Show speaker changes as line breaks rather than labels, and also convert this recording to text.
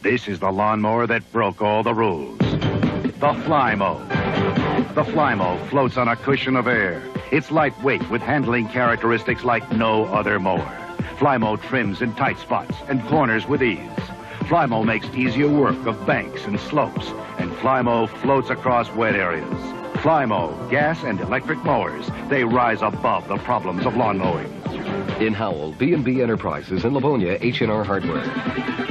This is the lawnmower that broke all the rules. The Flymo. The Flymo floats on a cushion of air. It's lightweight with handling characteristics like no other mower. Flymo trims in tight spots and corners with ease. Flymo makes easier work of banks and slopes, and Flymo floats across wet areas. Flymo, gas and electric mowers, they rise above the problems of lawn mowing.
In Howell, B&B Enterprises, and Livonia, H&R Hardware.